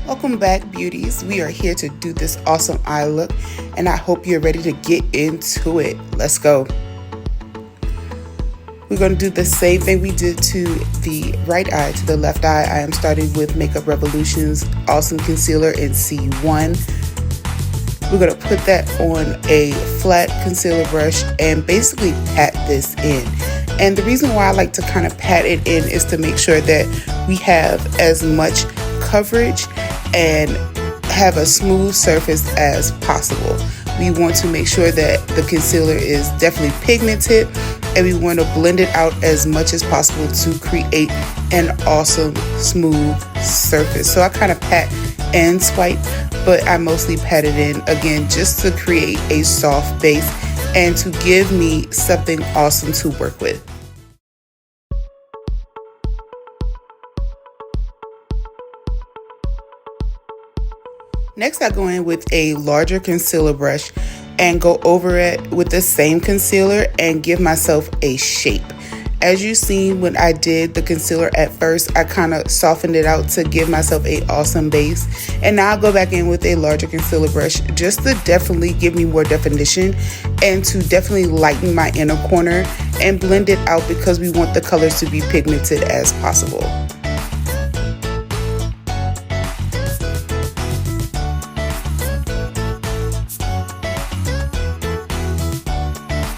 Welcome back, beauties. We are here to do this awesome eye look, and I hope you're ready to get into it. Let's go. We're going to do the same thing we did to the right eye, to the left eye. I am starting with Makeup Revolution's Awesome Concealer in C1. We're going to put that on a flat concealer brush and basically pat this in. And the reason why I like to kind of pat it in is to make sure that we have as much coverage and have a smooth surface as possible. We want to make sure that the concealer is definitely pigmented, and we want to blend it out as much as possible to create an awesome smooth surface. So I kind of pat and swipe, but I mostly pat it in again just to create a soft base and to give me something awesome to work with. Next, I go in with a larger concealer brush and go over it with the same concealer and give myself a shape. As you seen when I did the concealer at first, I kind of softened it out to give myself a awesome base. And now I'll go back in with a larger concealer brush just to definitely give me more definition and to definitely lighten my inner corner and blend it out because we want the colors to be pigmented as possible.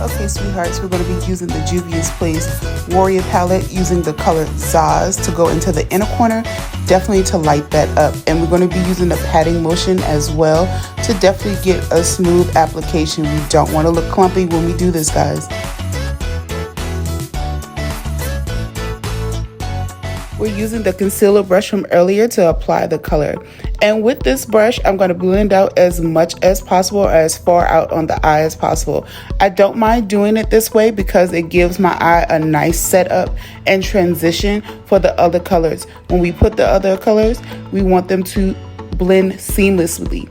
Okay, sweethearts, we're going to be using the Juvia's Place Warrior palette using the color Zaz to go into the inner corner, definitely to light that up. And we're going to be using the patting motion as well to definitely get a smooth application. We don't want to look clumpy when we do this, guys. We're using the concealer brush from earlier to apply the color. And with this brush, I'm going to blend out as much as possible, as far out on the eye as possible. I don't mind doing it this way because it gives my eye a nice setup and transition for the other colors. When we put the other colors, we want them to blend seamlessly.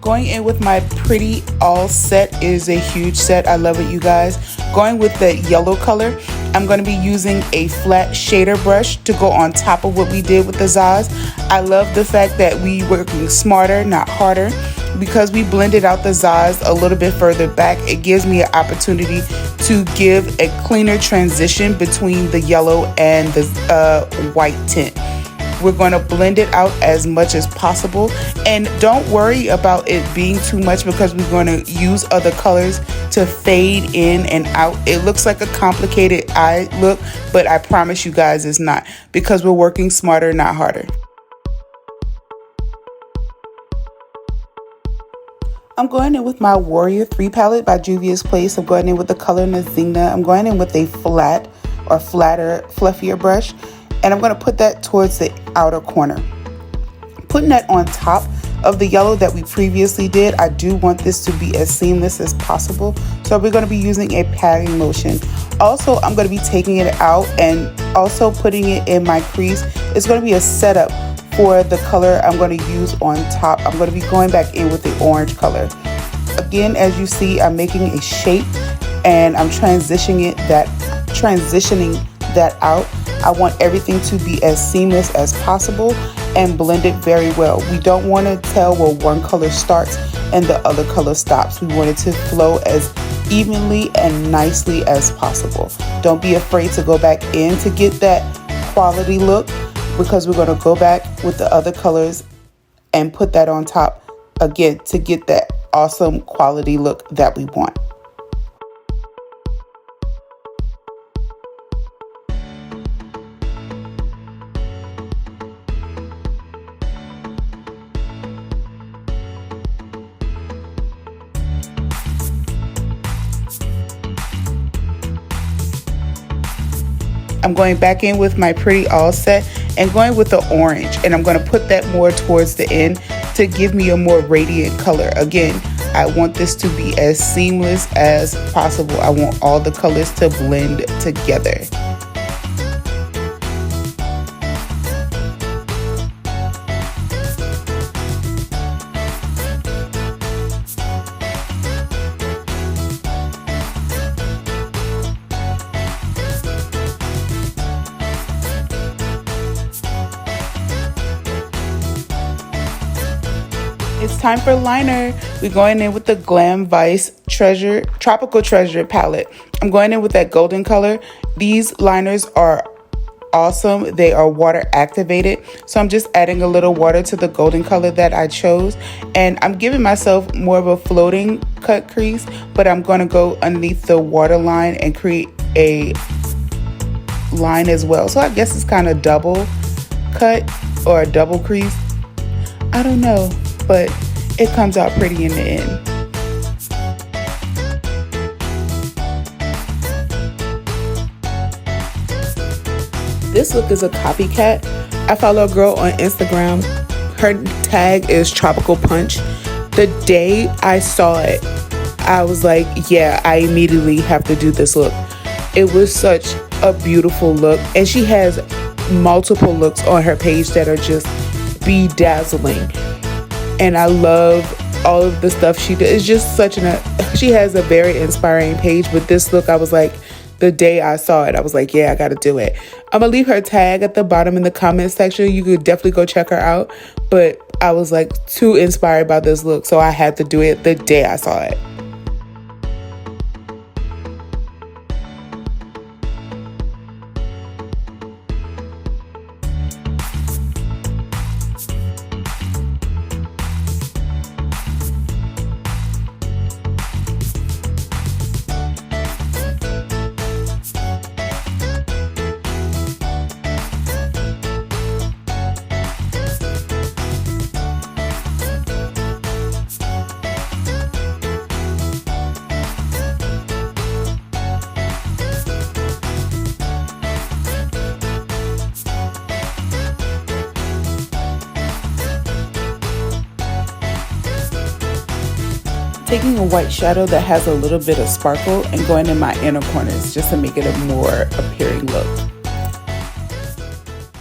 Going in with my Pretty All Set is a huge set. I love it, you guys. Going with the yellow color, I'm going to be using a flat shader brush to go on top of what we did with the Zaz. I love the fact that we working smarter, not harder. Because we blended out the Zaz a little bit further back, it gives me an opportunity to give a cleaner transition between the yellow and the white tint. We're going to blend it out as much as possible, and don't worry about it being too much because we're going to use other colors to fade in and out. It looks like a complicated eye look, but I promise you guys it's not, because we're working smarter, not harder. I'm going in with my Warrior 3 palette by Juvia's Place. I'm going in with the color Nzinga. I'm going in with a flat or flatter, fluffier brush. And I'm going to put that towards the outer corner. Putting that on top of the yellow that we previously did, I do want this to be as seamless as possible. So we're going to be using a patting motion. Also, I'm going to be taking it out and also putting it in my crease. It's going to be a setup for the color I'm going to use on top. I'm going to be going back in with the orange color. Again, as you see, I'm making a shape and I'm transitioning that out. I want everything to be as seamless as possible and blend it very well. We don't want to tell where one color starts and the other color stops. We want it to flow as evenly and nicely as possible. Don't be afraid to go back in to get that quality look, because we're going to go back with the other colors and put that on top again to get that awesome quality look that we want. I'm going back in with my Pretty All Set and going with the orange, and I'm going to put that more towards the end to give me a more radiant color. Again, I want this to be as seamless as possible. I want all the colors to blend together. It's time for liner. We're going in with the Glam Vice Tropical Treasure palette. I'm going in with that golden color. These liners are awesome. They are water activated, so I'm just adding a little water to the golden color that I chose, and I'm giving myself more of a floating cut crease, but I'm going to go underneath the water line and create a line as well. So I guess it's kind of double cut or a double crease. I don't know, but it comes out pretty in the end. This look is a copycat. I follow a girl on Instagram. Her tag is Tropical Punch. The day I saw it, I was like, yeah, I immediately have to do this look. It was such a beautiful look, and she has multiple looks on her page that are just bedazzling, and I love all of the stuff she does. It's just she has a very inspiring page, but this look, I was like, the day I saw it, I was like, yeah, I gotta do it. I'm gonna leave her tag at the bottom in the comment section. You could definitely go check her out, but I was like too inspired by this look, so I had to do it the day I saw it. Taking a white shadow that has a little bit of sparkle and going in my inner corners just to make it a more appealing look.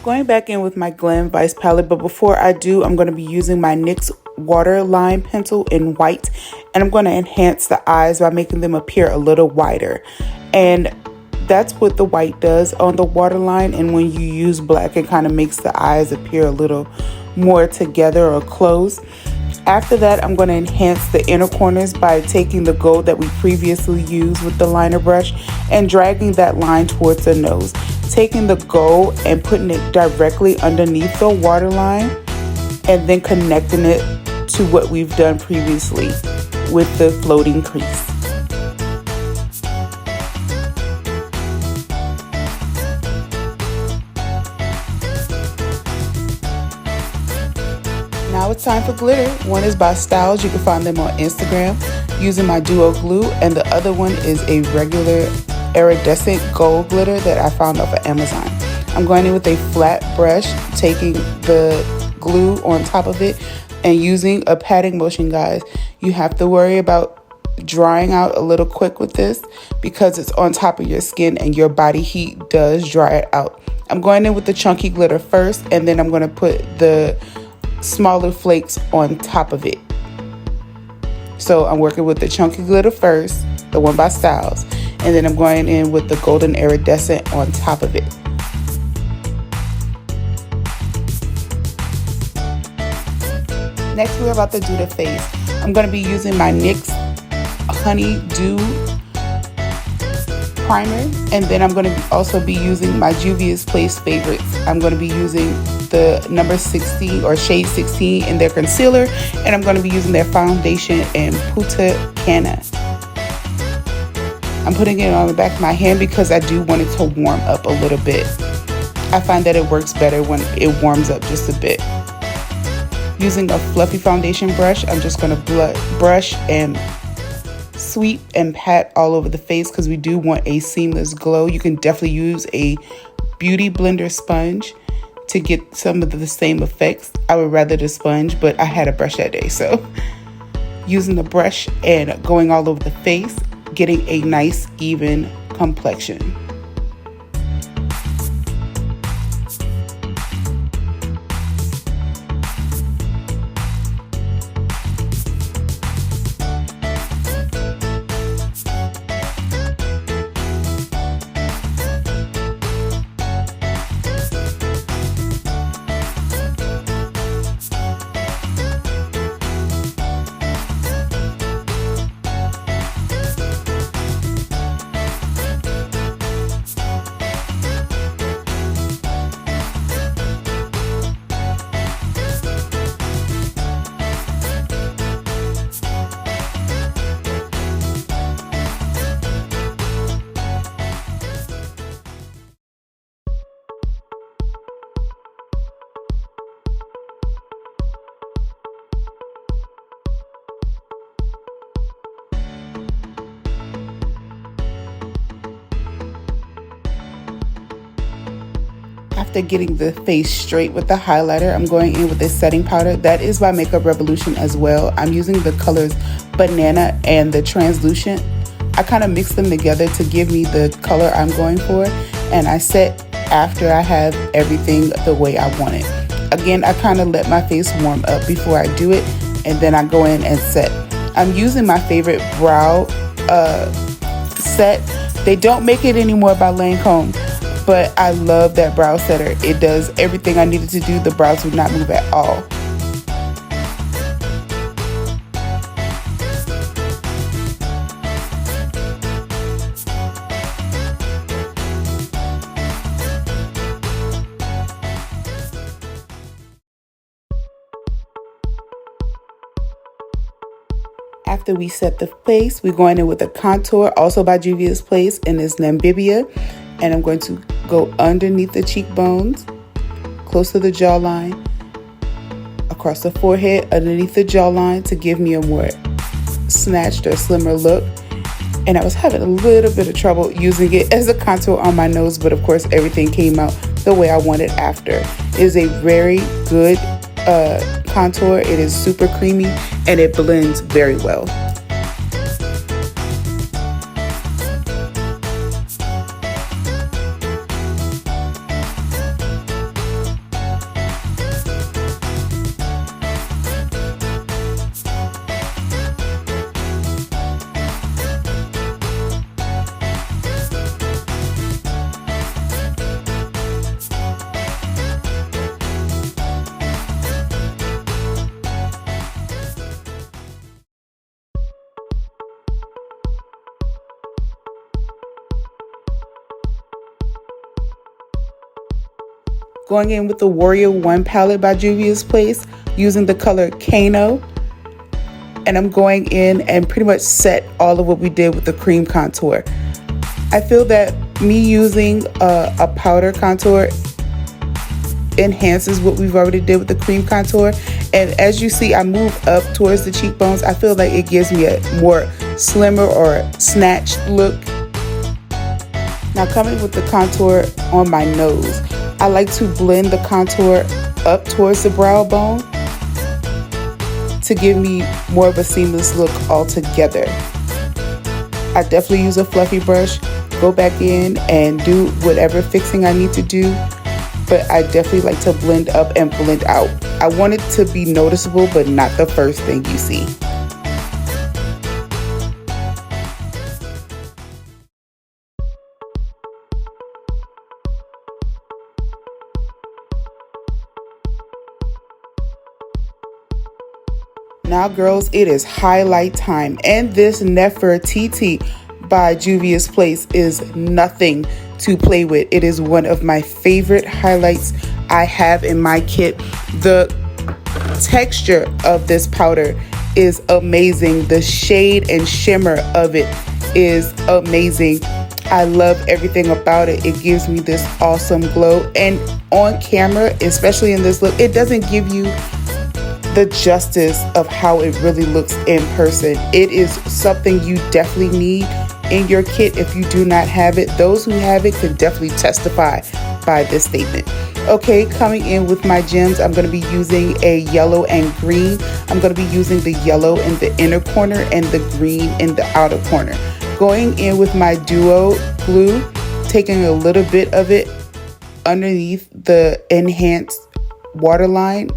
Going back in with my Glam Vice palette, but before I do, I'm going to be using my NYX waterline pencil in white, and I'm going to enhance the eyes by making them appear a little wider. And that's what the white does on the waterline, and when you use black, it kind of makes the eyes appear a little more together or closed. After that, I'm going to enhance the inner corners by taking the gold that we previously used with the liner brush and dragging that line towards the nose. Taking the gold and putting it directly underneath the waterline and then connecting it to what we've done previously with the floating crease. Now it's time for glitter. One is by Styles. You can find them on Instagram using my duo glue, and the other one is a regular iridescent gold glitter that I found off of Amazon. I'm going in with a flat brush, taking the glue on top of it and using a patting motion, guys. You have to worry about drying out a little quick with this because it's on top of your skin and your body heat does dry it out. I'm going in with the chunky glitter first, and then I'm going to put the smaller flakes on top of it. So I'm working with the chunky glitter first, the one by Styles, and then I'm going in with the golden iridescent on top of it. Next, we're about to do the face. I'm going to be using my NYX Honey Dew primer, and then I'm going to also be using my Juvia's Place Favorites. I'm going to be using the number 16 or shade 16 in their concealer, and I'm going to be using their foundation in Punta, Cana. I'm putting it on the back of my hand because I do want it to warm up a little bit. I find that it works better when it warms up just a bit. Using a fluffy foundation brush, I'm just going to brush and sweep and pat all over the face because we do want a seamless glow. You can definitely use a beauty blender sponge to get some of the same effects. I would rather the sponge, but I had a brush that day, so using the brush and going all over the face, getting a nice even complexion. After getting the face straight with the highlighter, I'm going in with a setting powder. That is by Makeup Revolution as well. I'm using the colors Banana and the Translucent. I kind of mix them together to give me the color I'm going for, and I set after I have everything the way I want it. Again, I kind of let my face warm up before I do it, and then I go in and set. I'm using my favorite brow set. They don't make it anymore by Lancôme, but I love that brow setter. It does everything I needed to do. The brows do not move at all. After we set the face, we're going in with a contour, also by Juvia's Place, and it's Namibia. And I'm going to go underneath the cheekbones, close to the jawline, across the forehead, underneath the jawline to give me a more snatched or slimmer look. And I was having a little bit of trouble using it as a contour on my nose, but of course everything came out the way I wanted after. It is a very good contour. It is super creamy and it blends very well. Going in with the Warrior 1 palette by Juvia's Place, using the color Kano. And I'm going in and pretty much set all of what we did with the cream contour. I feel that me using a powder contour enhances what we've already did with the cream contour. And as you see, I move up towards the cheekbones. I feel like it gives me a more slimmer or snatched look. Now coming with the contour on my nose. I like to blend the contour up towards the brow bone to give me more of a seamless look altogether. I definitely use a fluffy brush, go back in and do whatever fixing I need to do, but I definitely like to blend up and blend out. I want it to be noticeable, but not the first thing you see. Now girls, it is highlight time, and this Nefertiti by Juvia's Place is nothing to play with. It is one of my favorite highlights I have in my kit. The texture of this powder is amazing. The shade and shimmer of it is amazing. I love everything about it. It gives me this awesome glow, and on camera, especially in this look, it doesn't give you the justice of how it really looks in person. It is something you definitely need in your kit if you do not have it. Those who have it can definitely testify by this statement. Okay, coming in with my gems, I'm going to be using a yellow and green. I'm going to be using the yellow in the inner corner and the green in the outer corner. Going in with my duo glue, taking a little bit of it underneath the enhanced waterline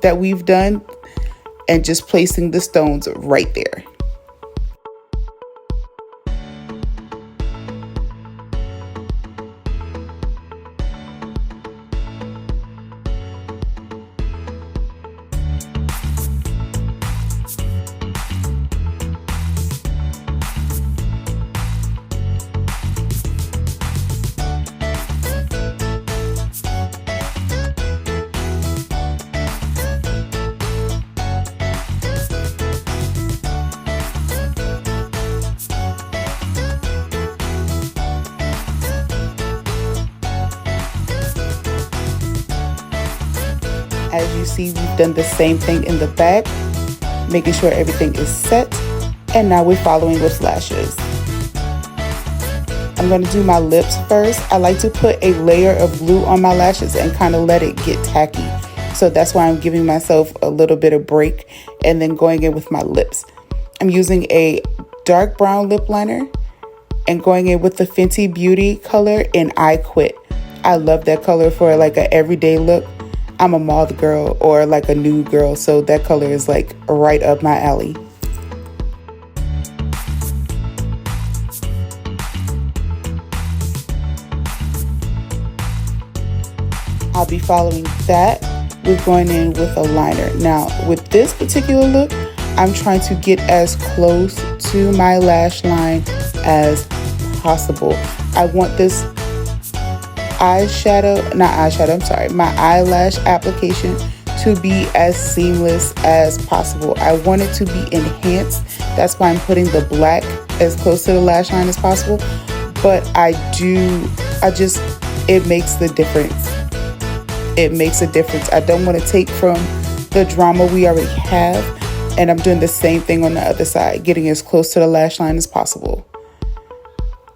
that we've done and just placing the stones right there. As you see, we've done the same thing in the back, making sure everything is set. And now we're following with lashes. I'm going to do my lips first. I like to put a layer of glue on my lashes and kind of let it get tacky. So that's why I'm giving myself a little bit of break and then going in with my lips. I'm using a dark brown lip liner and going in with the Fenty Beauty color in I Quit. I love that color for like an everyday look. I'm a mauve girl or like a nude girl, so that color is like right up my alley. I'll be following that with going in with a liner. Now, with this particular look, I'm trying to get as close to my lash line as possible. I want this my eyelash application to be as seamless as possible. I want it to be enhanced. That's why I'm putting the black as close to the lash line as possible. But it makes the difference. It makes a difference. I don't want to take from the drama we already have, and I'm doing the same thing on the other side, getting as close to the lash line as possible.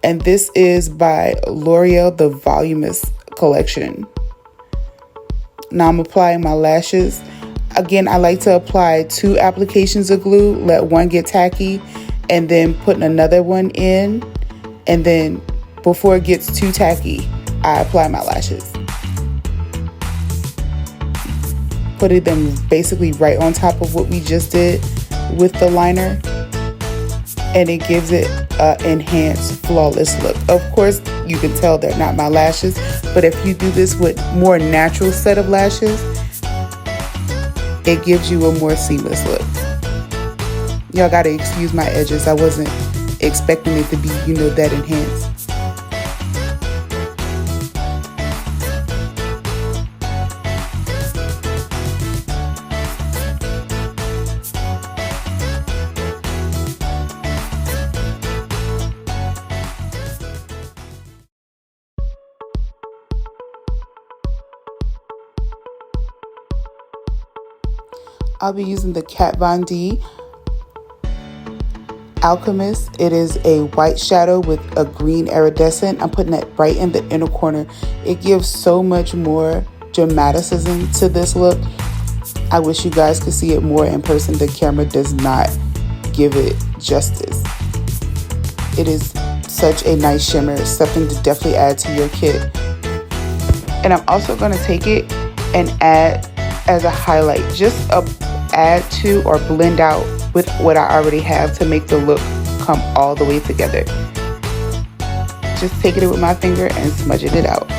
And this is by L'Oreal, the Voluminous collection. Now I'm applying my lashes. Again, I like to apply 2 applications of glue, let one get tacky, and then putting another one in. And then before it gets too tacky, I apply my lashes. Putting them basically right on top of what we just did with the liner, and it gives it an enhanced, flawless look. Of course, you can tell they're not my lashes, but if you do this with more natural set of lashes, it gives you a more seamless look. Y'all gotta excuse my edges. I wasn't expecting it to be, that enhanced. I'll be using the Kat Von D Alchemist. It is a white shadow with a green iridescent. I'm putting that right in the inner corner. It gives so much more dramaticism to this look. I wish you guys could see it more in person. The camera does not give it justice. It is such a nice shimmer, something to definitely add to your kit. And I'm also going to take it and add as a highlight, just add to or blend out with what I already have to make the look come all the way together. Just taking it with my finger and smudging it out.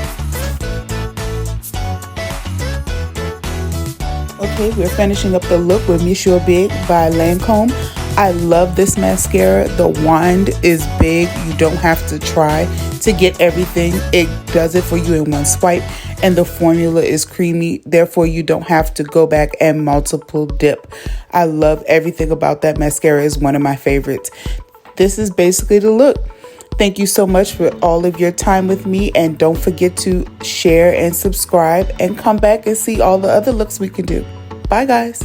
Okay, we're finishing up the look with Monsieur Big by Lancôme. I love this mascara. The wand is big. You don't have to try to get everything. It does it for you in one swipe. And the formula is creamy. Therefore, you don't have to go back and multiple dip. I love everything about that mascara. Is one of my favorites. This is basically the look. Thank you so much for all of your time with me. And don't forget to share and subscribe and come back and see all the other looks we can do. Bye, guys.